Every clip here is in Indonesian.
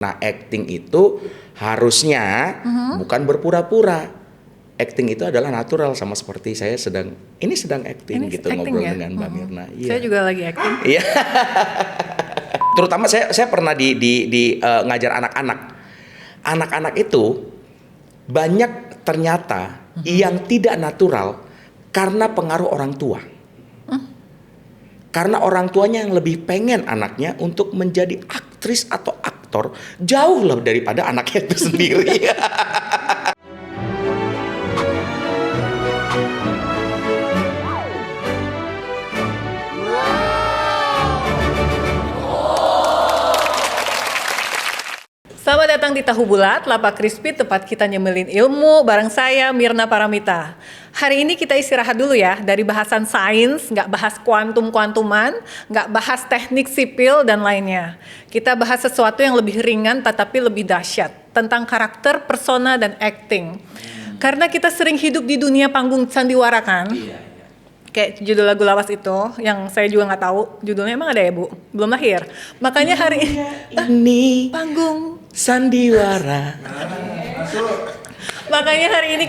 Nah, acting itu harusnya bukan berpura-pura. Acting itu adalah natural, sama seperti saya sedang acting Ini gitu, acting ngobrol ya? dengan Mbak Mirna. Iya. Saya juga lagi acting. Iya. Terutama saya pernah ngajar anak-anak. Anak-anak itu banyak ternyata yang tidak natural karena pengaruh orang tua. Karena orang tuanya yang lebih pengen anaknya untuk menjadi aktris atau aktor jauh lah daripada anaknya itu sendiri. Selamat datang di Tahu Bulat, Lapak Crispy, tempat kita nyemelin ilmu bareng saya, Mirna Paramita. Hari ini kita istirahat dulu ya, dari bahasan sains, nggak bahas kuantum-kuantuman, nggak bahas teknik sipil dan lainnya. Kita bahas sesuatu yang lebih ringan tetapi lebih dahsyat, tentang karakter, persona, dan acting. Karena kita sering hidup di dunia panggung sandiwara kan? Kayak judul lagu lawas itu, yang saya juga nggak tahu judulnya, emang ada ya Bu? Belum lahir. Makanya hari Ini panggung sandiwara. Makanya hari ini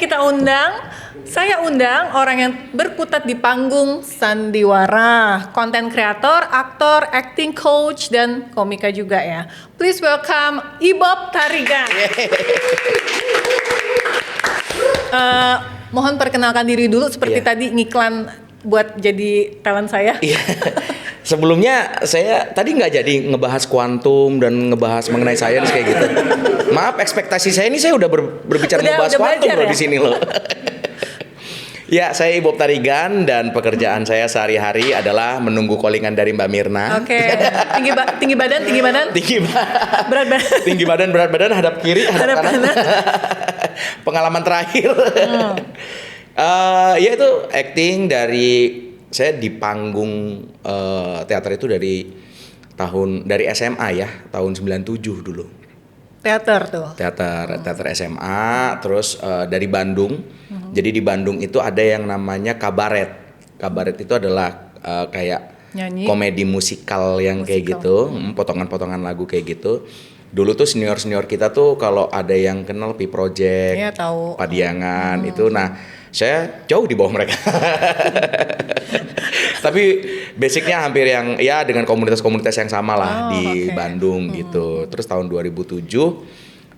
saya undang orang yang berkutat di panggung sandiwara, konten kreator, aktor, acting coach, dan komika juga ya. Please welcome Ibob Tarigan. Mohon perkenalkan diri dulu seperti tadi ngiklan buat jadi talent saya. Iya. Sebelumnya saya tadi nggak jadi ngebahas kuantum dan ngebahas mengenai sains kayak gitu. Maaf, ekspektasi saya ini saya udah berbicara ngebahas kuantum loh ya? di sini loh. Ya, saya Ibob Tarigan dan pekerjaan saya sehari-hari adalah menunggu callingan dari Mbak Mirna. Oke. Tinggi badan. Berat badan. Tinggi badan, berat badan, hadap kiri, hadap kanan. Pengalaman terakhir. Ya itu acting saya di panggung teater itu dari SMA ya, tahun 97 dulu. Teater tuh. Teater SMA, terus dari Bandung. Jadi di Bandung itu ada yang namanya kabaret. Kabaret itu adalah kayak Nyanyi. komedi musikal yang kayak gitu, potongan-potongan lagu kayak gitu. Dulu tuh senior kita tuh kalau ada yang kenal Pi Project, Iya, tahu. Padiangan itu, nah saya jauh di bawah mereka. Tapi basicnya hampir yang ya dengan komunitas-komunitas yang sama lah di Bandung gitu. Terus tahun 2007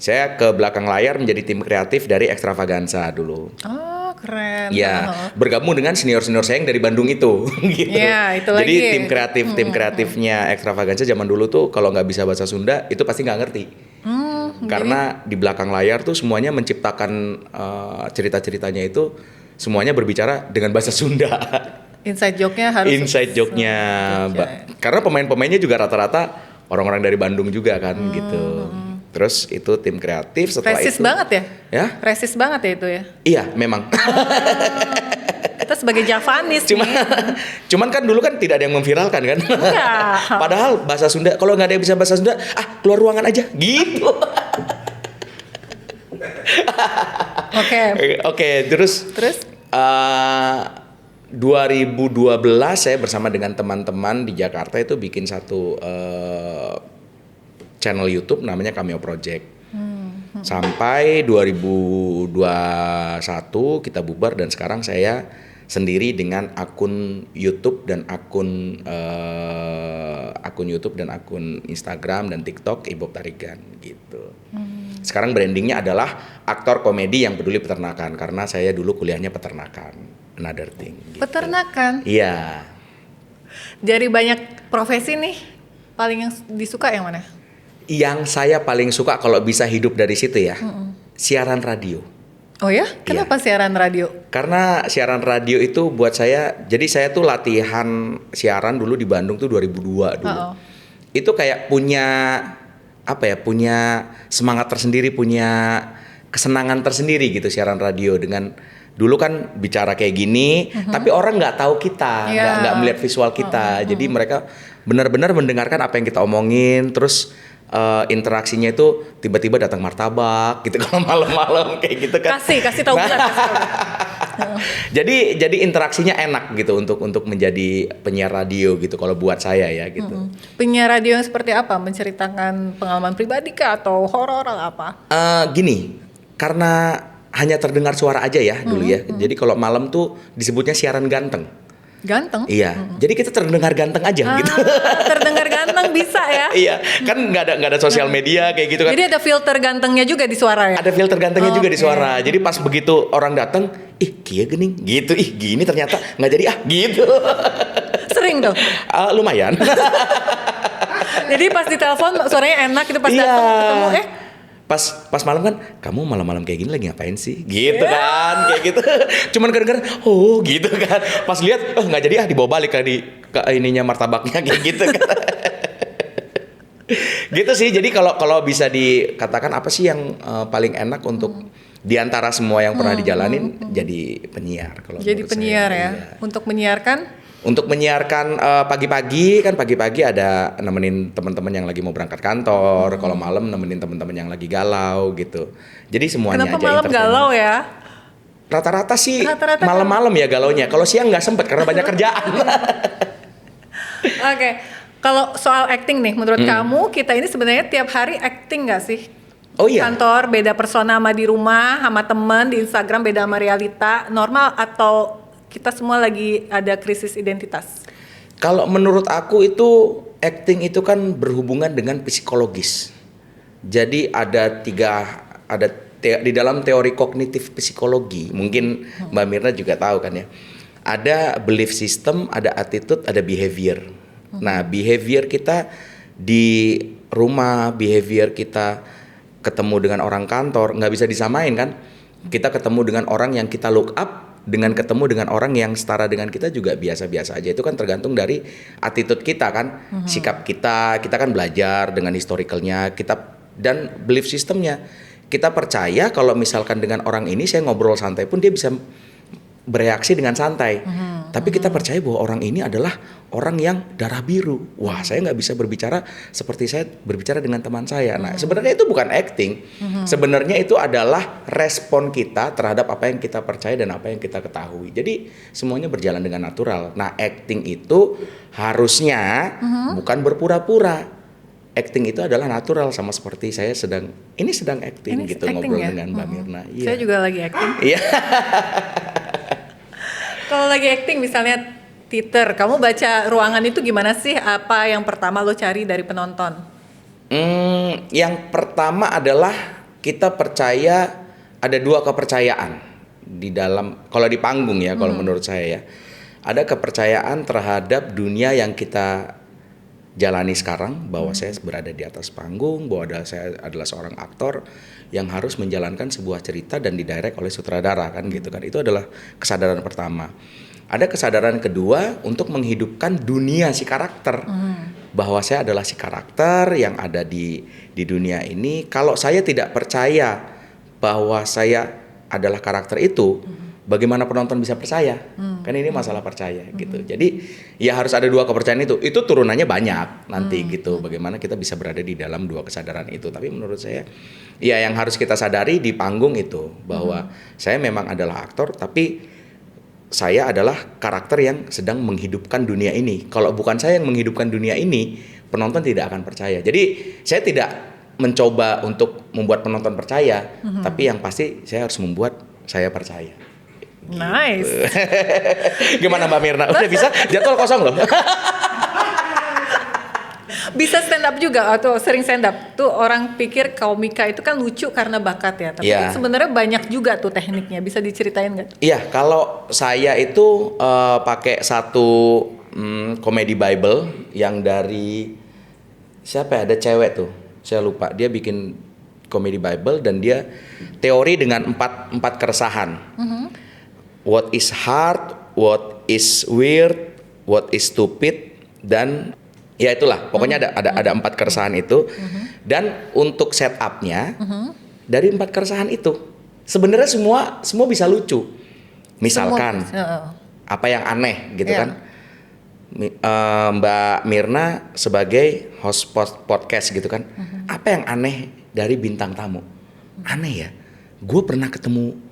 saya ke belakang layar menjadi tim kreatif dari Extravaganza dulu. Oh, keren. Ya, bergabung dengan senior-senior saya yang dari Bandung itu gitu. Iya, itu Jadi lagi. tim kreatifnya Extravaganza zaman dulu tuh kalau nggak bisa bahasa Sunda itu pasti nggak ngerti. Karena di belakang layar tuh semuanya menciptakan cerita-ceritanya itu semuanya berbicara dengan bahasa Sunda. Inside joke-nya harus. Karena pemain-pemainnya juga rata-rata orang-orang dari Bandung juga kan gitu. Terus itu tim kreatif setelah Resis itu. banget ya? Ya? Resis banget ya itu ya? Iya, memang. Kita sebagai Javanis Cuman kan dulu kan tidak ada yang memviralkan kan. Iya. Padahal bahasa Sunda, kalau nggak ada yang bisa bahasa Sunda, keluar ruangan aja gitu. Oke, terus 2012 saya bersama dengan teman-teman di Jakarta itu bikin satu channel YouTube namanya Cameo Project. Sampai 2021 kita bubar dan sekarang saya sendiri dengan akun YouTube dan akun YouTube dan akun Instagram dan TikTok Ibob Tarigan gitu. Sekarang brandingnya adalah aktor komedi yang peduli peternakan karena saya dulu kuliahnya peternakan. Another thing. Gitu. Peternakan? Iya. Dari banyak profesi nih, paling yang disuka yang mana? Yang saya paling suka kalau bisa hidup dari situ ya, siaran radio. Oh ya? Kenapa siaran radio? Karena siaran radio itu buat saya, jadi saya tuh latihan siaran dulu di Bandung tuh 2002 dulu. Itu kayak punya semangat tersendiri, punya kesenangan tersendiri gitu siaran radio dengan dulu kan bicara kayak gini, tapi orang nggak tahu kita, nggak melihat visual kita, jadi mereka benar-benar mendengarkan apa yang kita omongin, terus interaksinya itu tiba-tiba datang martabak gitu kalau malam-malam kayak gitu kan. Kasih tahu bulat. Jadi interaksinya enak gitu untuk menjadi penyiar radio gitu kalau buat saya ya gitu. Penyiar radio yang seperti apa? Menceritakan pengalaman pribadi kah atau horor atau apa? Gini, karena hanya terdengar suara aja ya dulu ya. Jadi kalau malam tuh disebutnya siaran ganteng. Ganteng? Iya, jadi kita terdengar ganteng aja gitu. Terdengar ganteng bisa ya? Iya, kan nggak ada sosial media kayak gitu kan. Jadi ada filter gantengnya juga di suara ya? Ada filter gantengnya juga di suara. Jadi pas begitu orang datang, ih kia gening gitu, ih gini ternyata nggak jadi gitu. Sering tuh? Lumayan. Jadi pas ditelepon suaranya enak itu pas datang ketemu Pas malam kan, kamu malam-malam kayak gini lagi ngapain sih? Gitu kan, kayak gitu. Cuman kadang-kadang, oh gitu kan. Pas lihat, oh nggak jadi dibawa balik ke ininya martabaknya kayak gitu kan. Gitu sih. Jadi kalau bisa dikatakan apa sih yang paling enak untuk diantara semua yang pernah dijalanin, jadi penyiar. Kalau jadi penyiar saya, ya. iya. Untuk menyiarkan Pagi-pagi ada nemenin teman-teman yang lagi mau berangkat kantor. Kalau malam nemenin teman-teman yang lagi galau gitu. Jadi semuanya kenapa aja malam galau ya? Rata-rata sih malam-malam ya galaunya. Kalau siang nggak sempet karena banyak kerjaan. Oke. Kalau soal acting nih, menurut kamu kita ini sebenarnya tiap hari acting nggak sih? Oh iya. Kantor beda persona sama di rumah, sama teman, di Instagram beda sama realita. Normal atau kita semua lagi ada krisis identitas? Kalau menurut aku itu acting itu kan berhubungan dengan psikologis. Jadi di dalam teori kognitif psikologi, mungkin Mbak Mirna juga tahu kan ya. Ada belief system, ada attitude, ada behavior. Nah, behavior kita di rumah, behavior kita ketemu dengan orang kantor nggak bisa disamain kan. Kita ketemu dengan orang yang kita look up, dengan ketemu dengan orang yang setara dengan kita juga biasa-biasa aja. Itu kan tergantung dari attitude kita kan, sikap kita kan belajar dengan historicalnya kita dan belief systemnya. Kita percaya kalau misalkan dengan orang ini saya ngobrol santai pun dia bisa bereaksi dengan santai. Tapi kita percaya bahwa orang ini adalah orang yang darah biru. Wah, saya nggak bisa berbicara seperti saya berbicara dengan teman saya. Nah, sebenarnya itu bukan acting. Sebenarnya itu adalah respon kita terhadap apa yang kita percaya dan apa yang kita ketahui. Jadi semuanya berjalan dengan natural. Nah, acting itu harusnya bukan berpura-pura. Acting itu adalah natural, sama seperti saya sedang acting Ini gitu acting ngobrol ya? dengan Mbak Mirna. Iya. Saya juga lagi acting. Iya. Kalau lagi acting misalnya teater, kamu baca ruangan itu gimana sih? Apa yang pertama lo cari dari penonton? Yang pertama adalah kita percaya ada dua kepercayaan di dalam, kalau di panggung ya, kalau menurut saya ya. Ada kepercayaan terhadap dunia yang kita jalani sekarang, bahwa saya berada di atas panggung, bahwa saya adalah seorang aktor yang harus menjalankan sebuah cerita dan didirect oleh sutradara kan gitu kan. Itu adalah kesadaran pertama. Ada kesadaran kedua untuk menghidupkan dunia si karakter. Bahwa saya adalah si karakter yang ada di dunia ini. Kalau saya tidak percaya bahwa saya adalah karakter itu, bagaimana penonton bisa percaya? Kan ini masalah percaya gitu. Jadi ya harus ada dua kepercayaan itu. Itu turunannya banyak nanti gitu. Bagaimana kita bisa berada di dalam dua kesadaran itu. Tapi menurut saya ya yang harus kita sadari di panggung itu, bahwa saya memang adalah aktor, tapi saya adalah karakter yang sedang menghidupkan dunia ini. Kalau bukan saya yang menghidupkan dunia ini, penonton tidak akan percaya. Jadi saya tidak mencoba untuk membuat penonton percaya, tapi yang pasti saya harus membuat saya percaya. Nice. Gitu. Gimana Mbak Mirna? Udah bisa? Jadwal kosong loh. Bisa stand up juga atau sering stand up? Tuh orang pikir komika itu kan lucu karena bakat ya, tapi kan sebenarnya banyak juga tuh tekniknya. Bisa diceritain nggak? Iya, kalau saya itu pakai satu komedi Bible yang dari siapa ya? Ada cewek tuh, saya lupa. Dia bikin komedi Bible dan dia teori dengan empat keresahan. What is hard, what is weird, what is stupid, dan ya itulah, pokoknya ada 4 keresahan itu. Dan untuk setupnya dari 4 keresahan itu sebenarnya semua bisa lucu. Misalkan apa yang aneh gitu kan. Mbak Mirna sebagai host podcast gitu kan. Apa yang aneh dari bintang tamu? Aneh ya. Gue pernah ketemu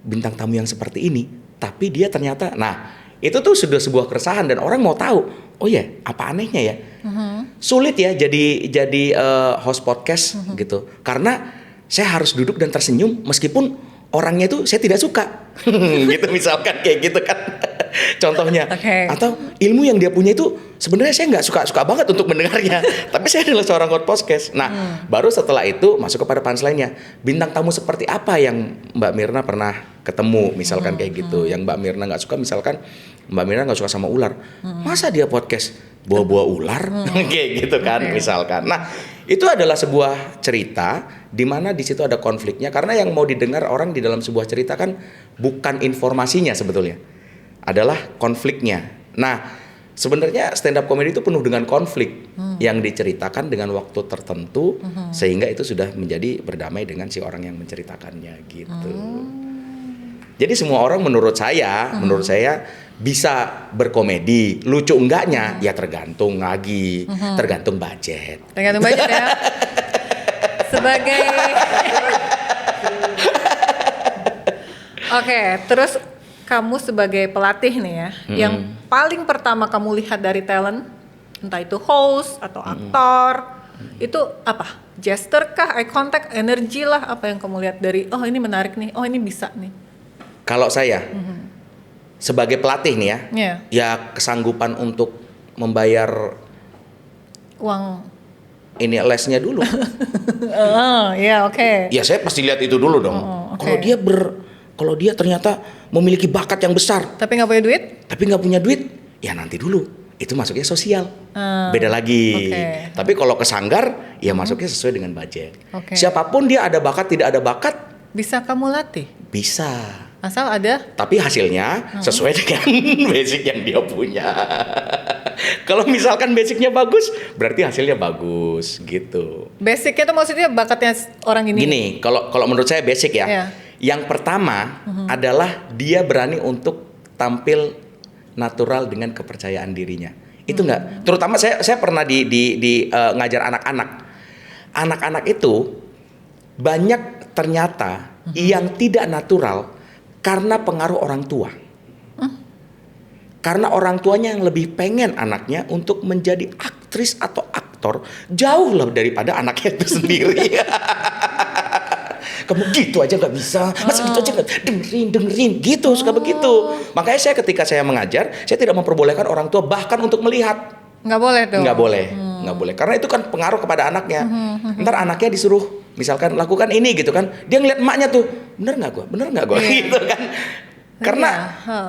bintang tamu yang seperti ini, tapi dia ternyata, nah itu tuh sudah sebuah keresahan dan orang mau tahu, oh ya apa anehnya ya, sulit ya jadi host podcast gitu, karena saya harus duduk dan tersenyum meskipun orangnya itu saya tidak suka, gitu misalkan kayak gitu kan. Contohnya, atau ilmu yang dia punya itu sebenarnya saya nggak suka banget untuk mendengarnya, tapi saya adalah seorang host podcast. Nah, baru setelah itu masuk kepada punchline-nya. Bintang tamu seperti apa yang Mbak Mirna pernah ketemu, misalkan kayak gitu. Yang Mbak Mirna nggak suka, misalkan Mbak Mirna nggak suka sama ular, masa dia podcast bawa-bawa ular, kayak gitu kan, misalkan. Nah, itu adalah sebuah cerita di mana di situ ada konfliknya, karena yang mau didengar orang di dalam sebuah cerita kan bukan informasinya sebetulnya, adalah konfliknya. Nah, sebenarnya stand up comedy itu penuh dengan konflik yang diceritakan dengan waktu tertentu, sehingga itu sudah menjadi berdamai dengan si orang yang menceritakannya gitu. Jadi semua orang menurut saya bisa berkomedi. Lucu enggaknya ya tergantung lagi, tergantung budget. Tergantung budget ya. Sebagai Oke, terus kamu sebagai pelatih nih ya, yang paling pertama kamu lihat dari talent, entah itu host atau aktor, itu apa? Gesture kah, eye contact, energi lah, apa yang kamu lihat dari, oh ini menarik nih, oh ini bisa nih. Kalau saya sebagai pelatih nih ya, ya kesanggupan untuk membayar uang ini lesnya dulu. Oke. Ya saya pasti lihat itu dulu dong. Kalau dia ternyata memiliki bakat yang besar, tapi nggak punya duit? Tapi nggak punya duit, ya nanti dulu. Itu masuknya sosial, beda lagi. Tapi kalau ke sanggar, ya masuknya sesuai dengan budget. Siapapun dia ada bakat tidak ada bakat, bisa kamu latih. Bisa. Asal ada. Tapi hasilnya sesuai dengan basic yang dia punya. Kalau misalkan basicnya bagus, berarti hasilnya bagus gitu. Basicnya itu maksudnya bakatnya orang ini. Gini, kalau menurut saya basic ya. Yang pertama adalah dia berani untuk tampil natural dengan kepercayaan dirinya. Itu enggak. Terutama saya pernah di ngajar anak-anak. Anak-anak itu banyak ternyata yang tidak natural karena pengaruh orang tua. Karena orang tuanya yang lebih pengen anaknya untuk menjadi aktris atau aktor jauh lah daripada anaknya itu sendiri. Kamu gitu aja nggak bisa, masa gitu aja nggak dengerin gitu, suka begitu. Makanya saya ketika saya mengajar, saya tidak memperbolehkan orang tua bahkan untuk melihat. Nggak boleh dong. Nggak boleh, karena itu kan pengaruh kepada anaknya. Ntar anaknya disuruh, misalkan lakukan ini gitu kan, dia ngeliat emaknya tuh, bener nggak gua, gitu kan.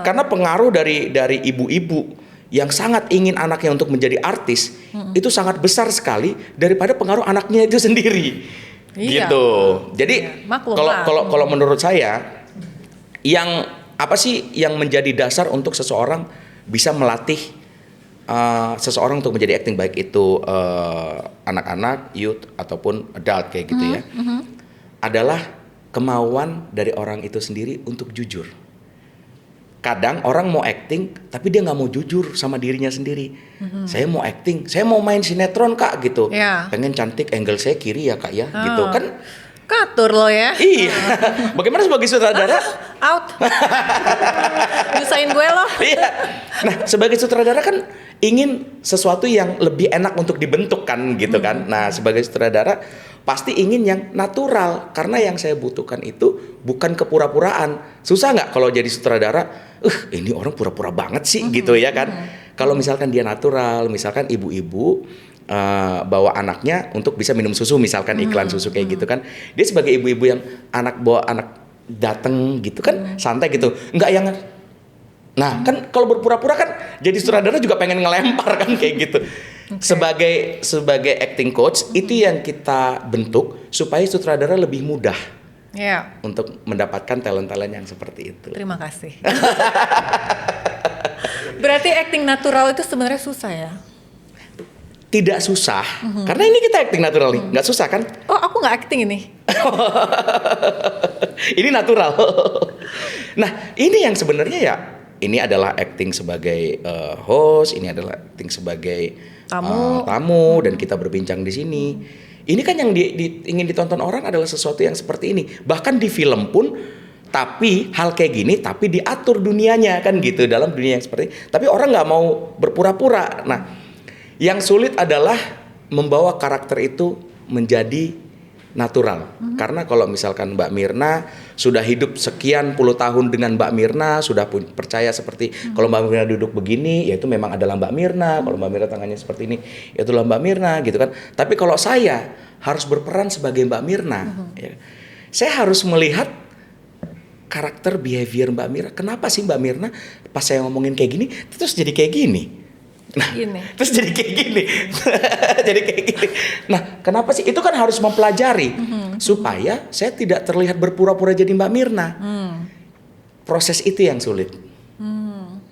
Karena pengaruh dari ibu-ibu yang sangat ingin anaknya untuk menjadi artis, itu sangat besar sekali daripada pengaruh anaknya itu sendiri. Gitu. Jadi kalau menurut saya, yang apa sih yang menjadi dasar untuk seseorang bisa melatih seseorang untuk menjadi acting, baik itu anak-anak, youth ataupun adult kayak gitu ya, adalah kemauan dari orang itu sendiri untuk jujur. Kadang orang mau acting tapi dia nggak mau jujur sama dirinya sendiri. Saya mau acting, saya mau main sinetron kak gitu. Pengen cantik, angle saya kiri ya kak ya, gitu kan. Katur lo ya. Iya. Bagaimana sebagai sutradara? Out. Nyusahin gue loh. Iya. Nah sebagai sutradara kan ingin sesuatu yang lebih enak untuk dibentuk kan gitu kan. Nah sebagai sutradara pasti ingin yang natural, karena yang saya butuhkan itu bukan kepura-puraan. Susah nggak kalau jadi sutradara? Ini orang pura-pura banget sih gitu ya kan. Kalau misalkan dia natural, misalkan ibu-ibu bawa anaknya untuk bisa minum susu, misalkan iklan susu kayak gitu kan. Dia sebagai ibu-ibu yang bawa anak dateng gitu kan, santai gitu. Nggak yang. Nah kan kalau berpura-pura kan jadi sutradara juga pengen ngelempar kan kayak gitu. Sebagai acting coach itu yang kita bentuk supaya sutradara lebih mudah untuk mendapatkan talent-talent yang seperti itu. Terima kasih. Berarti acting natural itu sebenarnya susah ya? Tidak susah, karena ini kita acting natural nih, nggak susah kan? Oh aku nggak acting ini. Ini natural. Nah ini yang sebenarnya ya, ini adalah acting sebagai host, ini adalah acting sebagai tamu dan kita berbincang di sini. Ini kan yang ingin ditonton orang adalah sesuatu yang seperti ini. Bahkan di film pun Tapi hal kayak gini, tapi diatur dunianya kan gitu, dalam dunia yang seperti. Tapi orang nggak mau berpura-pura. Nah, yang sulit adalah membawa karakter itu menjadi natural. Karena kalau misalkan Mbak Mirna sudah hidup sekian puluh tahun dengan Mbak Mirna, sudah percaya seperti kalau Mbak Mirna duduk begini, ya itu memang adalah Mbak Mirna. Kalau Mbak Mirna tangannya seperti ini, ya itulah Mbak Mirna gitu kan. Tapi kalau saya harus berperan sebagai Mbak Mirna, ya, saya harus melihat karakter behavior Mbak Mirna. Kenapa sih Mbak Mirna pas saya ngomongin kayak gini terus jadi kayak gini? Nah, terus jadi kayak gini. Jadi kayak gini. Nah, kenapa sih? Itu kan harus mempelajari supaya saya tidak terlihat berpura-pura jadi Mbak Mirna. Proses itu yang sulit.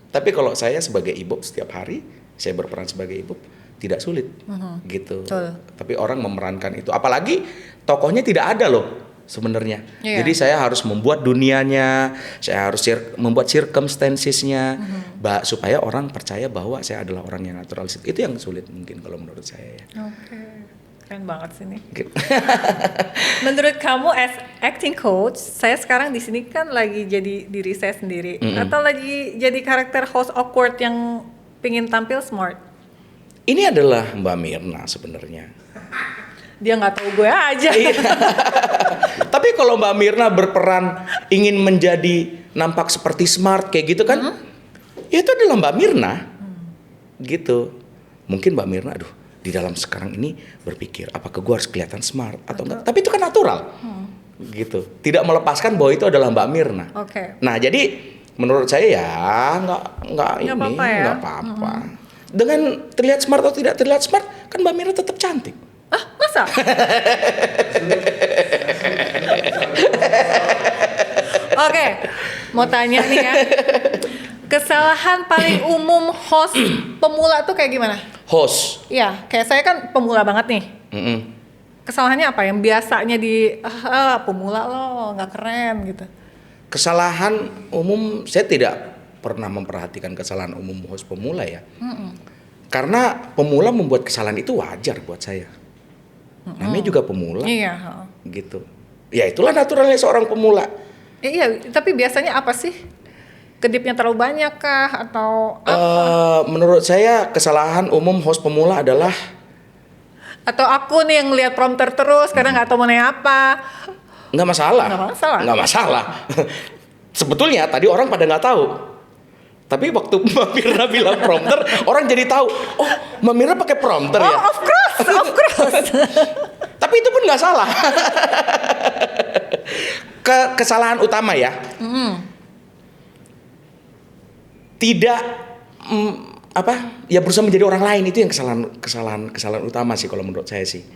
Tapi kalau saya sebagai ibu setiap hari saya berperan sebagai ibu tidak sulit. Gitu. Tapi orang memerankan itu. Apalagi tokohnya tidak ada loh sebenarnya. Jadi saya harus membuat dunianya, saya harus membuat circumstancesnya, supaya orang percaya bahwa saya adalah orang yang naturalis. Itu yang sulit mungkin kalau menurut saya ya. Oke, keren banget sih nih. Menurut kamu as acting coach, saya sekarang di sini kan lagi jadi diri saya sendiri, atau lagi jadi karakter host awkward yang pingin tampil smart? Ini adalah Mbak Mirna sebenarnya. Dia nggak tahu gue aja. Tapi kalau Mbak Mirna berperan ingin menjadi nampak seperti smart kayak gitu kan, ya itu adalah Mbak Mirna. Gitu. Mungkin Mbak Mirna, aduh, di dalam sekarang ini berpikir, apakah gue harus kelihatan smart atau enggak? Tapi itu kan natural. Gitu. Tidak melepaskan bahwa itu adalah Mbak Mirna. Nah, jadi menurut saya ya nggak apa-apa. Dengan terlihat smart atau tidak terlihat smart, kan Mbak Mirna tetap cantik. Ah, masa? Oke, mau tanya nih ya. Kesalahan paling umum host pemula tuh kayak gimana? Host? Iya, kayak saya kan pemula banget nih. Kesalahannya apa yang biasanya pemula lo nggak keren gitu? Kesalahan umum, saya tidak pernah memperhatikan kesalahan umum host pemula ya. Karena pemula membuat kesalahan itu wajar buat saya. Namanya juga pemula. Iya. Gitu. Ya itulah naturalnya seorang pemula. Iya, tapi biasanya apa sih? Kedipnya terlalu banyak kah atau menurut saya kesalahan umum host pemula adalah, atau aku nih yang lihat prompter terus karena nggak tahu mau nanya apa. Nggak masalah. Sebetulnya tadi orang pada nggak tahu. Tapi waktu Mbak Mirna bilang prompter, orang jadi tahu. Oh, Mbak Mirna pakai prompter ya? Of course. Tapi itu pun nggak salah. Kesalahan utama ya. Tidak ya berusaha menjadi orang lain, itu yang kesalahan utama sih kalau menurut saya sih.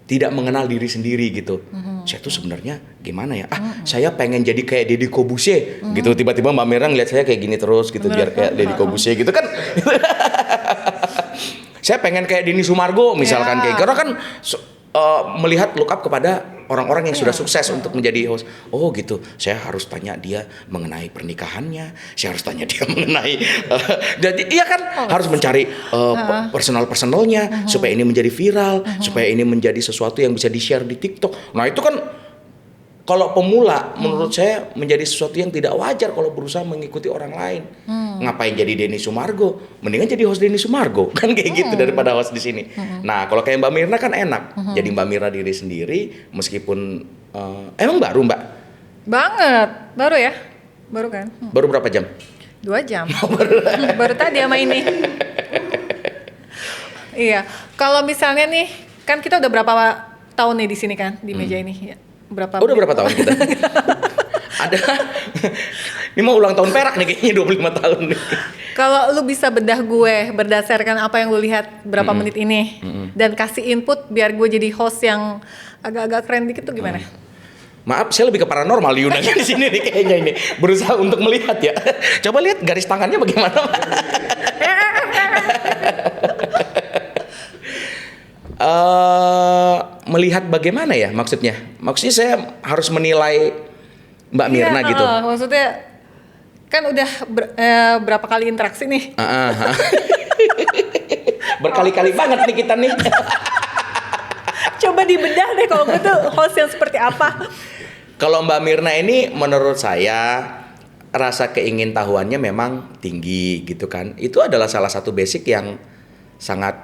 Tidak mengenal diri sendiri gitu. Saya tuh sebenarnya gimana ya? Saya pengen jadi kayak Deddy Corbuzier gitu. Tiba-tiba Mbak Mirna ngeliat saya kayak gini terus gitu, biar kayak Deddy Corbuzier gitu kan. Saya pengen kayak Denny Sumargo misalkan kayak. Karena kan melihat look up kepada orang-orang yang sudah sukses untuk menjadi host. Oh gitu, saya harus tanya dia mengenai pernikahannya, saya harus tanya dia mengenai jadi iya kan harus mencari personalnya supaya ini menjadi viral, supaya ini menjadi sesuatu yang bisa di-share di TikTok. Nah, itu kan kalau pemula menurut saya menjadi sesuatu yang tidak wajar kalau berusaha mengikuti orang lain. Ngapain jadi Denny Sumargo? Mendingan jadi host Denny Sumargo kan kayak gitu daripada host di sini. Nah, kalau kayak Mbak Mirna kan enak. Jadi Mbak Mirna diri sendiri meskipun emang baru Mbak? Banget, baru ya? Baru kan? Baru berapa jam? 2 jam. Baru tadi sama ini. Iya, kalau misalnya nih, kan kita udah berapa tahun nih di sini kan, di meja ini ya? Udah berapa tahun kita? Ada. Ini mau ulang tahun perak nih kayaknya 25 tahun nih. Kalau lu bisa bedah gue berdasarkan apa yang lu lihat berapa menit ini dan kasih input biar gue jadi host yang agak-agak keren dikit tuh gimana? Maaf, saya lebih ke paranormal Yuna di sini nih kayaknya ini. Berusaha untuk melihat ya. Coba lihat garis tangannya bagaimana, Pak. Melihat bagaimana ya maksudnya? Maksudnya saya harus menilai Mbak Mirna gitu. Maksudnya kan udah berapa kali interaksi nih? Berkali-kali banget nih kita nih. Coba dibedah deh kalau gue tuh host yang seperti apa. Kalau Mbak Mirna ini menurut saya rasa keingintahuannya memang tinggi gitu kan. Itu adalah salah satu basic yang sangat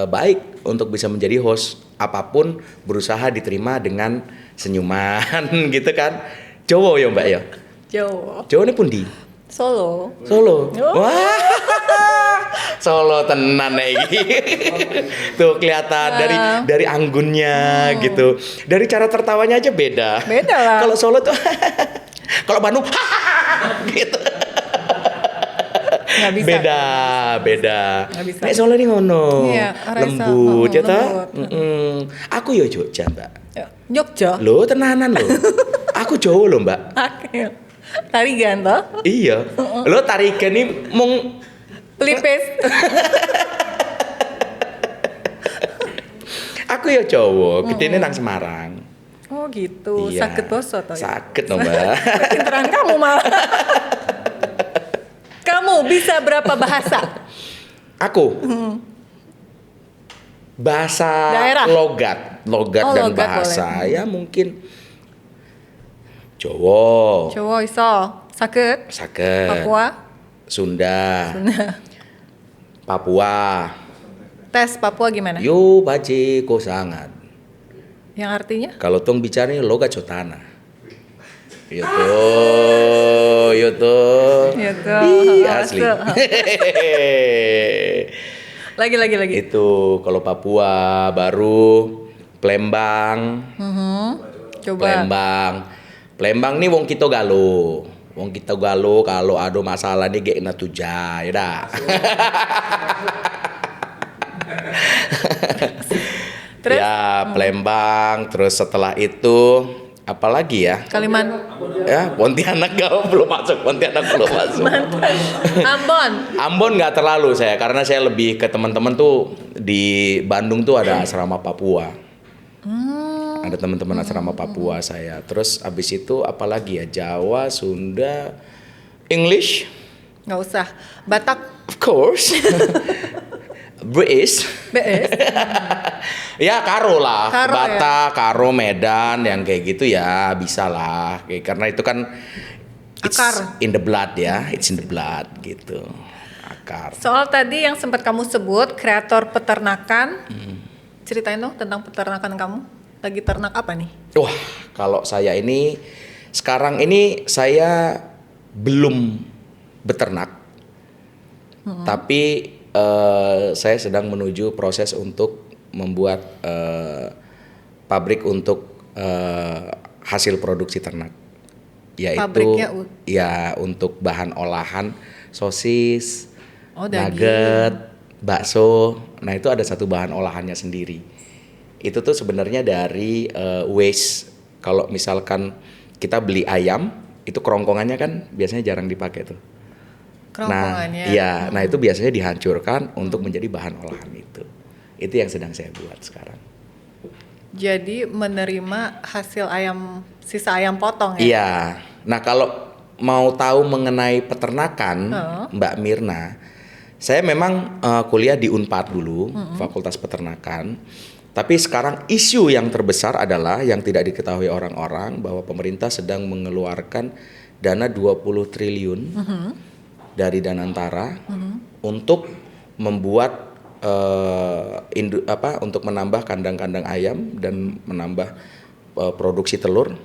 baik untuk bisa menjadi host. Apapun berusaha diterima dengan senyuman gitu kan. Jawa ya Mbak ya? Jawa. Jawa ini pundi? Solo. Solo. Oh. Wah. Solo tenan iki. Tuh kelihatan dari anggunnya gitu. Dari cara tertawanya aja beda. Beda lah. Kalau Solo tuh kalau Bandung gitu. Nggak bisa. Beda. Nggak bisa. Nek Solo ini ngono. Iya, lembut ya ta? lembut. Aku ya Jogja, Mbak. Jogja. Loh, tenanan loh. Aku Jawa loh, Mbak. Oke. Tarigan toh? Iya. Lo tarikan ini mung Pelipis. aku ya Jawa, gedene nang Semarang. Oh gitu. Iya. Sakit boso toh ya? Sakit loh, Mbak. Pinteran kamu malah. Kamu bisa berapa bahasa? Aku. Bahasa Daerah? logat Oh, dan logat bahasa boleh. ya mungkin Jawa, Jawa iso. Sakit. Saged, Papua. Sunda, Papua. Tes Papua gimana? Yo baci ko sangat. Yang artinya? Kalau tong bicara ini logat Cotana. Yo tuh. Ya tuh. Ih, asli. Lagi. Itu kalau Papua baru Plembang. Coba. Plembang nih wong kita galo. Kalau ada masalah nih gek na tuja, ya dah. Terus? Ya, Plembang, terus setelah itu apalagi ya? Kalimantan. Ya, Pontianak belum masuk. Ambon nggak terlalu saya, karena saya lebih ke teman-teman tuh di Bandung tuh ada asrama Papua. Ada teman-teman asrama Papua saya. Terus abis itu apalagi ya? Jawa, Sunda, English, Nggak usah. Batak. of course. British. BS. Ya Karo lah, Karo, Batak, Karo, Medan, yang kayak gitu ya bisa lah. Karena itu kan it's Akar. in the blood ya, it's in the blood gitu. Akar. Soal tadi yang sempat kamu sebut kreator peternakan. Ceritain dong tentang peternakan kamu. Lagi ternak apa nih? Wah, kalau saya ini sekarang ini saya belum beternak, tapi saya sedang menuju proses untuk membuat pabrik untuk hasil produksi ternak, yaitu Pabriknya ya untuk bahan olahan sosis, daging. nugget, bakso. Nah itu ada satu bahan olahannya sendiri. Itu tuh sebenarnya dari waste. Kalau misalkan kita beli ayam, itu kerongkongannya kan biasanya jarang dipakai tuh. Kerongkongannya. Nah, iya, nah itu biasanya dihancurkan untuk menjadi bahan olahan itu. Itu yang sedang saya buat sekarang. Jadi menerima hasil ayam, sisa ayam potong ya? Iya. Nah, kalau mau tahu mengenai peternakan, Mbak Mirna, saya memang kuliah di Unpad dulu, Fakultas Peternakan. Tapi sekarang isu yang terbesar adalah yang tidak diketahui orang-orang bahwa pemerintah sedang mengeluarkan dana 20 triliun dari Danantara untuk membuat untuk menambah kandang-kandang ayam dan menambah produksi telur.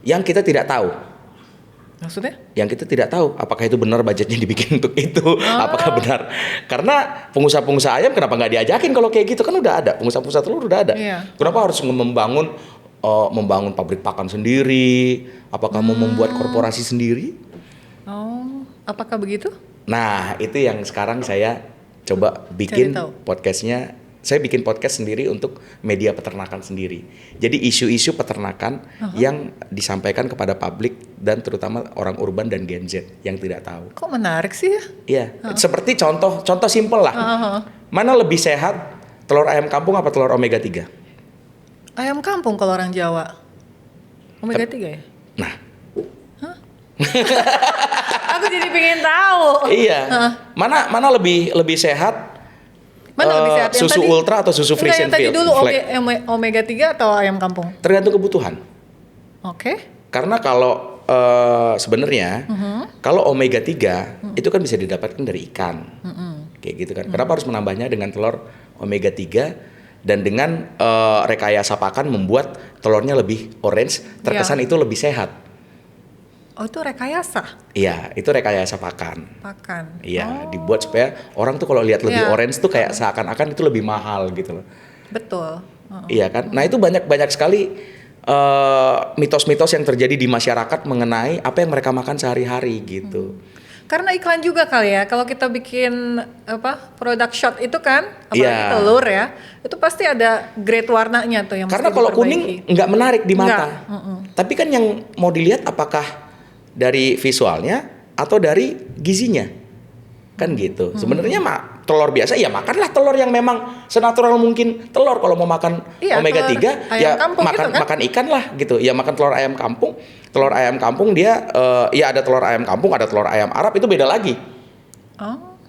Yang kita tidak tahu. Maksudnya? Yang kita tidak tahu apakah itu benar budgetnya dibikin untuk itu, apakah benar. Karena pengusaha-pengusaha ayam kenapa nggak diajakin kalau kayak gitu, kan udah ada, pengusaha-pengusaha telur udah ada. Iya. Kenapa harus membangun pabrik pakan sendiri? Apakah mau membuat korporasi sendiri? Oh, apakah begitu? Nah, itu yang sekarang saya coba bikin Cari tahu. podcastnya. Saya bikin podcast sendiri untuk media peternakan sendiri. Jadi isu-isu peternakan yang disampaikan kepada publik dan terutama orang urban dan Gen Z yang tidak tahu. Kok menarik sih ya? Iya, seperti contoh simpel lah. Mana lebih sehat, telur ayam kampung apa telur omega 3? Ayam kampung kalau orang Jawa. Omega 3 ya? Nah, Aku jadi pengen tahu. iya. Mana lebih sehat? Mana lebih sehat? Yang Susu tadi- ultra atau susu Enggak, freeze yang and tadi field? dulu Flag. omega 3 atau ayam kampung? Tergantung kebutuhan. Oke. Karena kalau sebenarnya kalau omega 3 itu kan bisa didapatkan dari ikan. Kayak gitu kan. Kenapa harus menambahnya dengan telur omega 3 dan dengan rekayasa pakan membuat telurnya lebih orange, terkesan itu lebih sehat. Oh, itu rekayasa? Iya, itu rekayasa pakan. Pakan. Iya, dibuat supaya orang tuh kalau lihat lebih orange tuh kayak seakan-akan itu lebih mahal gitu loh. Betul. Iya kan? Nah, itu banyak sekali mitos-mitos yang terjadi di masyarakat mengenai apa yang mereka makan sehari-hari gitu. Karena iklan juga kali ya, kalau kita bikin produk shot itu kan, apalagi telur ya, itu pasti ada grade warnanya tuh yang karena mesti kalau diperbaiki. kuning nggak menarik di mata. Tapi kan yang mau dilihat apakah dari visualnya atau dari gizinya, kan gitu. Sebenarnya telur biasa ya makanlah telur yang memang senatural mungkin telur. Kalau mau makan omega 3 ya makan ikan lah gitu. Ya makan telur ayam kampung. Telur ayam kampung dia ya ada telur ayam kampung, ada telur ayam Arab, itu beda lagi. Oh.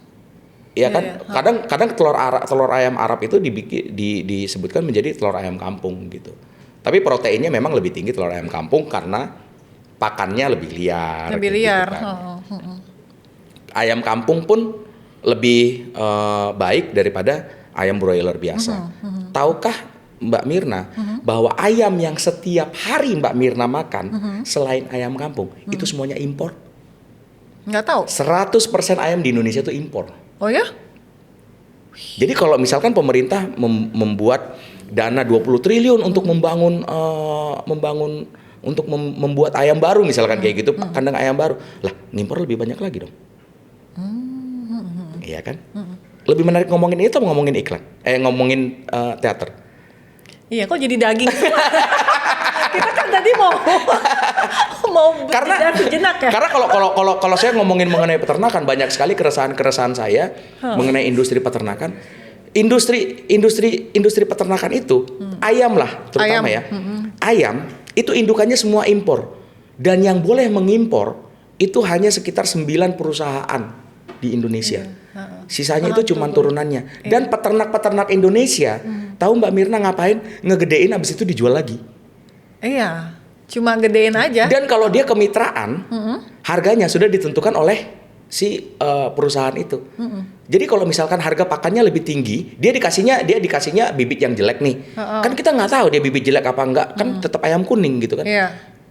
Ya kan? Kadang telur ayam Arab itu disebutkan menjadi telur ayam kampung gitu. Tapi proteinnya memang lebih tinggi telur ayam kampung karena pakannya lebih liar. Lebih liar. Gitu kan. Ayam kampung pun lebih baik daripada ayam broiler biasa. Tahukah Mbak Mirna bahwa ayam yang setiap hari Mbak Mirna makan selain ayam kampung itu semuanya impor? Nggak tahu. 100% ayam di Indonesia itu impor. Oh ya? Jadi kalau misalkan pemerintah membuat dana 20 triliun untuk membangun membuat ayam baru misalkan kayak gitu, kandang ayam baru. Lah, ngimpor lebih banyak lagi dong. Iya kan? Lebih menarik ngomongin itu atau ngomongin iklan? Ngomongin teater. Iya, kok jadi daging semua? Kita kan tadi mau sejenak ya. Karena kalau saya ngomongin mengenai peternakan, banyak sekali keresahan saya mengenai industri peternakan. Industri peternakan itu ayam lah terutama ya. Ayam itu indukannya semua impor. Dan yang boleh mengimpor itu hanya sekitar 9 perusahaan di Indonesia. Sisanya itu cuma turunannya. Dan peternak-peternak Indonesia, tahu Mbak Mirna ngapain? Ngegedein abis itu dijual lagi. Iya, cuma gedein aja. Dan kalau dia kemitraan, harganya sudah ditentukan oleh si perusahaan itu. Jadi kalau misalkan harga pakannya lebih tinggi, dia dikasihnya bibit yang jelek nih. Kan kita nggak tahu dia bibit jelek apa enggak, kan tetap ayam kuning gitu kan.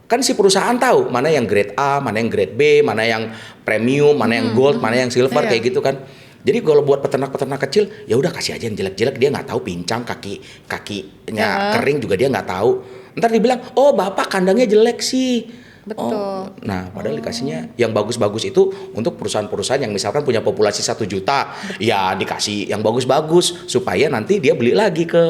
Kan si perusahaan tahu mana yang grade A, mana yang grade B, mana yang premium, mana yang gold, mana yang silver kayak gitu kan. Jadi kalau buat peternak-peternak kecil, ya udah kasih aja yang jelek-jelek, dia nggak tahu pincang, kakinya kering juga dia nggak tahu. Ntar dibilang, oh bapak kandangnya jelek sih. Betul. Oh, nah padahal dikasihnya yang bagus-bagus itu untuk perusahaan-perusahaan yang misalkan punya populasi 1 juta, ya dikasih yang bagus-bagus supaya nanti dia beli lagi ke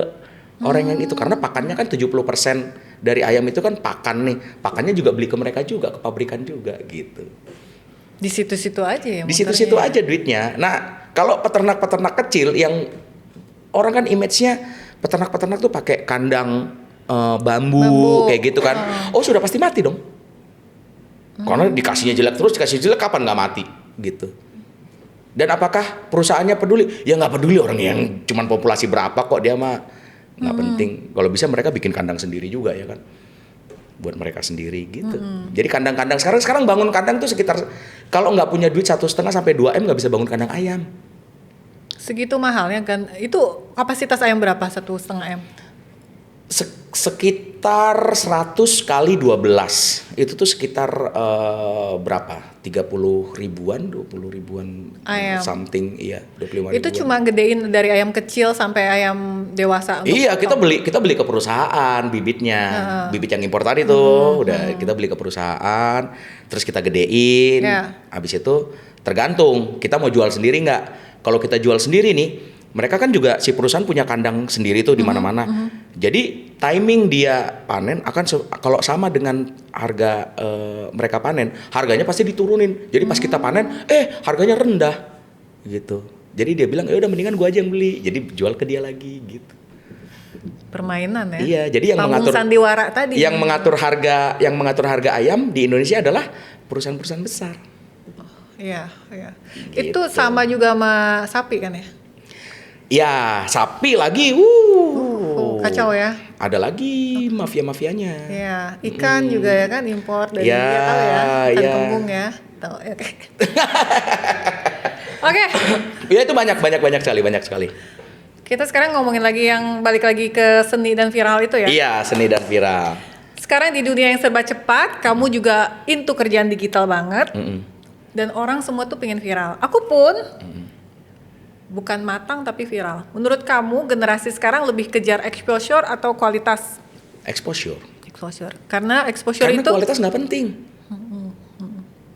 orang yang itu, karena pakannya kan 70% dari ayam itu kan pakan nih. Pakannya juga beli ke mereka juga, ke pabrikan juga gitu. Di situ-situ aja ya. Di situ-situ aja duitnya. Nah, kalau peternak-peternak kecil yang orang kan image-nya peternak-peternak tuh pakai kandang bambu kayak gitu kan. Oh, sudah pasti mati dong. Karena dikasihnya jelek terus, dikasih jelek kapan nggak mati gitu. Dan apakah perusahaannya peduli? Ya nggak peduli, orang yang cuman populasi berapa kok, dia mah nggak penting. Kalau bisa mereka bikin kandang sendiri juga ya kan, buat mereka sendiri gitu. Jadi kandang-kandang sekarang bangun kandang tuh sekitar, kalau nggak punya duit 1,5 sampai 2 M nggak bisa bangun kandang ayam. Segitu mahalnya kan? Itu kapasitas ayam berapa 1,5 M? Sekitar 100 kali 12 itu tuh sekitar berapa? 30 ribuan, 20 ribuan ayam. Something, iya 25 itu ribuan. Cuma gedein dari ayam kecil sampai ayam dewasa. Iya, kita beli ke perusahaan bibitnya, bibit yang impor tadi tuh, udah kita beli ke perusahaan, terus kita gedein, habis itu tergantung kita mau jual sendiri nggak. Kalau kita jual sendiri nih, mereka kan juga si perusahaan punya kandang sendiri tuh di mana-mana. Jadi timing dia panen akan kalau sama dengan harga mereka panen, harganya pasti diturunin. Jadi pas kita panen, harganya rendah gitu. Jadi dia bilang, ya udah mendingan gua aja yang beli. Jadi jual ke dia lagi gitu. Permainan ya. Iya, jadi yang mengatur sandiwara tadi. Yang mengatur harga ayam di Indonesia adalah perusahaan-perusahaan besar. Iya. Gitu. Itu sama juga sama sapi kan ya? Ya, sapi lagi. Kacau ya. Ada lagi mafia-mafianya. Ya, ikan juga ya kan impor dari Ya, India tahu ya, ikan ya. kembung ya. Tahu ya. Oke. Ya itu banyak sekali. Kita sekarang ngomongin lagi yang balik lagi ke seni dan viral itu ya. Iya, seni dan viral. Sekarang di dunia yang serba cepat, kamu juga into kerjaan digital banget. Dan orang semua tuh pengen viral. Aku pun bukan matang tapi viral. Menurut kamu generasi sekarang lebih kejar exposure atau kualitas? Exposure. Karena exposure Karena itu kualitas nggak penting.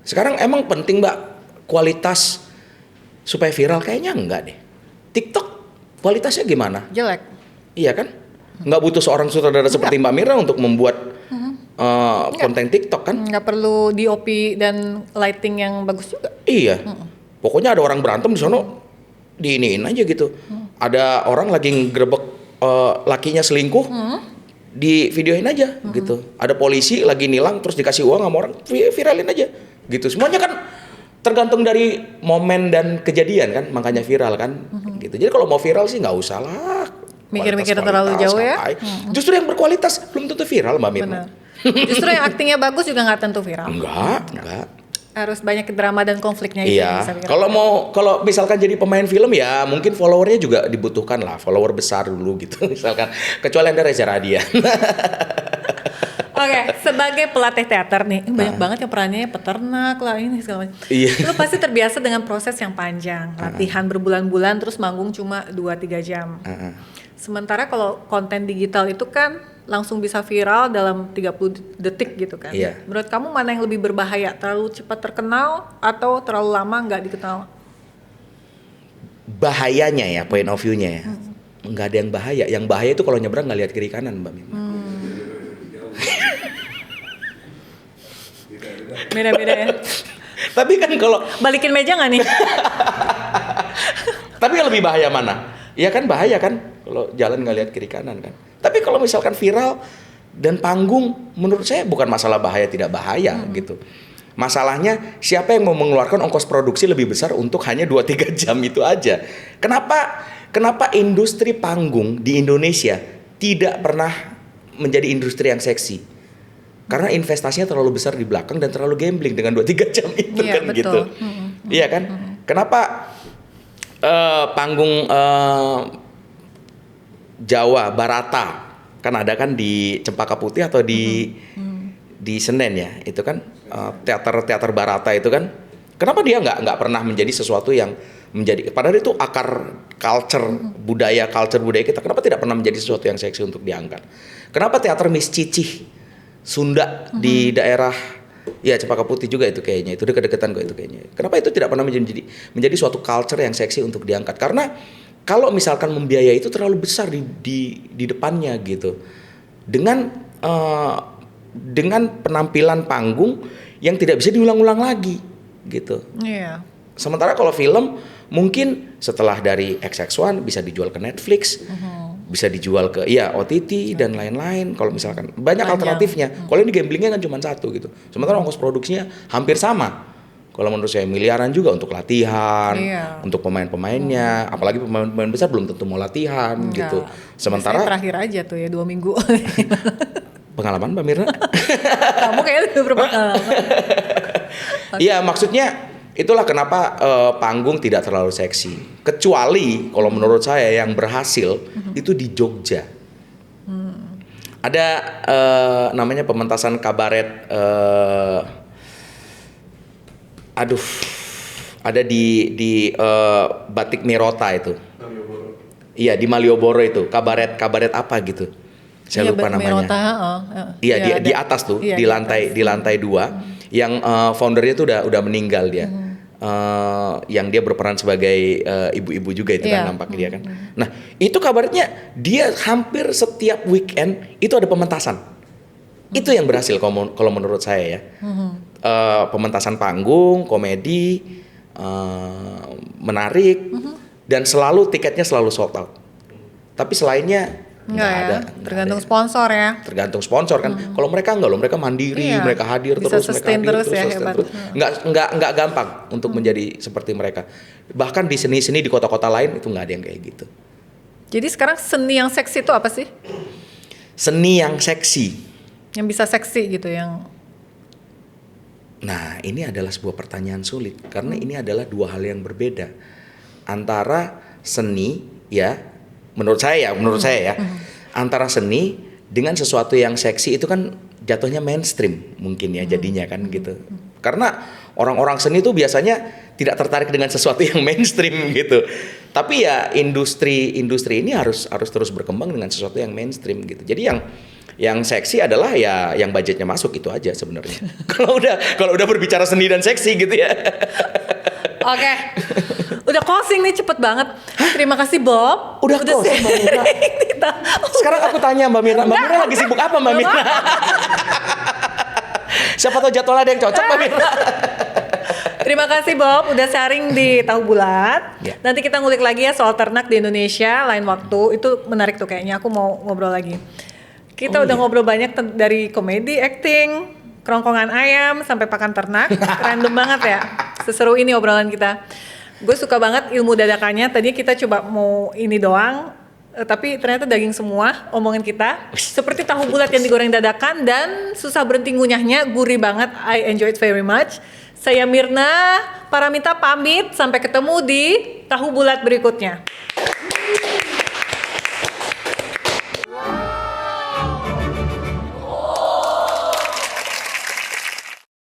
Sekarang emang penting Mbak kualitas supaya viral? Kayaknya enggak deh. TikTok kualitasnya gimana? jelek. Iya kan? Nggak butuh seorang sutradara seperti Mbak Mira untuk membuat konten TikTok kan? Nggak perlu DOP dan lighting yang bagus juga. Iya. Pokoknya ada orang berantem di sono diiniin aja gitu. Ada orang lagi ngerebek lakinya selingkuh, di videoin aja gitu. Ada polisi lagi nilang terus dikasih uang sama orang, viralin aja gitu. Semuanya kan tergantung dari momen dan kejadian kan, makanya viral kan gitu. Jadi kalau mau viral sih nggak usah lah Mikir-mikir terlalu jauh ya. Justru yang berkualitas belum tentu viral Mbak Mirna. Benar. Justru yang aktingnya bagus juga nggak tentu viral. Enggak. Harus banyak drama dan konfliknya itu yang bisa Iya, viral. kalau misalkan jadi pemain film ya mungkin followernya juga dibutuhkan lah, follower besar dulu gitu misalkan. Kecuali Anda Reza Radian. Oke, sebagai pelatih teater nih, banyak banget yang perannya peternak lah ini segala macam. Iya. Lu pasti terbiasa dengan proses yang panjang, latihan berbulan-bulan terus manggung cuma 2-3 jam. Sementara kalau konten digital itu kan langsung bisa viral dalam 30 detik gitu kan. Iya. Menurut kamu mana yang lebih berbahaya? Terlalu cepat terkenal atau terlalu lama nggak dikenal? Bahayanya ya, point of view-nya ya. Nggak ada yang bahaya. Yang bahaya itu kalau nyebrang nggak lihat kiri kanan Mbak Mim. Beda-beda ya. Tapi kan kalau Balikin meja nggak nih? tapi yang lebih bahaya mana? Ya kan bahaya kan kalau jalan nggak lihat kiri kanan kan. Tapi kalau misalkan viral dan panggung, menurut saya bukan masalah bahaya tidak bahaya gitu. Masalahnya siapa yang mau mengeluarkan ongkos produksi lebih besar untuk hanya 2-3 jam itu aja. Kenapa industri panggung di Indonesia tidak pernah menjadi industri yang seksi? Karena investasinya terlalu besar di belakang dan terlalu gambling dengan 2-3 jam itu Iya, kan betul. gitu. Iya kan? Kenapa panggung Jawa Barata kan ada kan di Cempaka Putih atau di Senen ya, itu kan teater Barata itu kan, kenapa dia nggak pernah menjadi sesuatu yang menjadi, padahal itu akar culture budaya kita, kenapa tidak pernah menjadi sesuatu yang seksi untuk diangkat? Kenapa teater Miss Cicih Sunda di daerah ya Cempaka Putih juga itu kayaknya, itu dekat-dekatan kok itu kayaknya. Kenapa itu tidak pernah menjadi suatu culture yang seksi untuk diangkat? Karena kalau misalkan membiayai itu terlalu besar di depannya gitu. Dengan penampilan panggung yang tidak bisa diulang-ulang lagi gitu. Iya. Sementara kalau film mungkin setelah dari XX1 bisa dijual ke Netflix, bisa dijual ke OTT dan lain-lain. Kalau misalkan banyak alternatifnya. Kalau ini gamblingnya kan cuma satu gitu. Sementara ongkos produksinya hampir sama. Kalau menurut saya miliaran juga untuk latihan, untuk pemain-pemainnya, apalagi pemain-pemain besar belum tentu mau latihan gitu. Sementara biasanya terakhir aja tuh ya 2 minggu. Pengalaman Mbak Mirna? Kamu kayaknya lebih berpengalaman. Iya, maksudnya itulah kenapa panggung tidak terlalu seksi. Kecuali kalau menurut saya yang berhasil itu di Jogja. Ada namanya pementasan kabaret. Ada di Batik Mirota itu. Iya, di Malioboro itu. Kabaret apa gitu. Saya lupa namanya. Mirota, Iya, di atas tuh, di lantai 2. Yang foundernya tuh udah meninggal dia. Yang dia berperan sebagai ibu-ibu juga itu kan nampaknya dia kan. Nah, itu kabarnya dia hampir setiap weekend itu ada pementasan. Itu yang berhasil kalau menurut saya ya. Pementasan panggung, komedi, menarik, dan selalu tiketnya selalu sold out. Tapi selainnya Enggak ya, ada. tergantung sponsor ya. Tergantung sponsor kan. Kalau mereka enggak loh, mereka mandiri, Iya. mereka hadir Bisa terus, mereka sustain hadir terus terus, ya, sustain hebat. terus. Enggak gampang untuk menjadi seperti mereka. Bahkan di seni-seni di kota-kota lain itu enggak ada yang kayak gitu. Jadi sekarang seni yang seksi itu apa sih? Seni yang seksi. Yang bisa seksi gitu, yang Nah, ini adalah sebuah pertanyaan sulit karena ini adalah dua hal yang berbeda antara seni ya, menurut saya ya, antara seni dengan sesuatu yang seksi itu kan jatuhnya mainstream mungkin ya jadinya kan gitu. Karena orang-orang seni itu biasanya tidak tertarik dengan sesuatu yang mainstream gitu. Tapi ya industri ini harus terus berkembang dengan sesuatu yang mainstream gitu. Jadi yang seksi adalah ya yang budgetnya masuk itu aja sebenarnya. Kalau udah berbicara seni dan seksi gitu ya. Oke. Udah closing nih cepet banget. Terima kasih Bob. Udah closing, Mbak Mirna. Sekarang aku tanya Mbak Mirna lagi sibuk apa Mbak Mirna? Siapa tahu jadwal ada yang cocok Mbak Mirna. Terima kasih Bob udah sharing di Tahu Bulat. Ya. Nanti kita ngulik lagi ya soal ternak di Indonesia lain waktu. Itu menarik tuh kayaknya, aku mau ngobrol lagi. Kita udah ngobrol banyak dari komedi, acting, kerongkongan ayam sampai pakan ternak. Random banget ya. Seseru ini obrolan kita. Gue suka banget ilmu dadakannya. Tadinya kita coba mau ini doang, tapi ternyata daging semua omongan kita. Seperti tahu bulat yang digoreng dadakan dan susah berhenti ngunyahnya, gurih banget. I enjoy it very much. Saya Mirna Paramita pamit, sampai ketemu di Tahu Bulat berikutnya.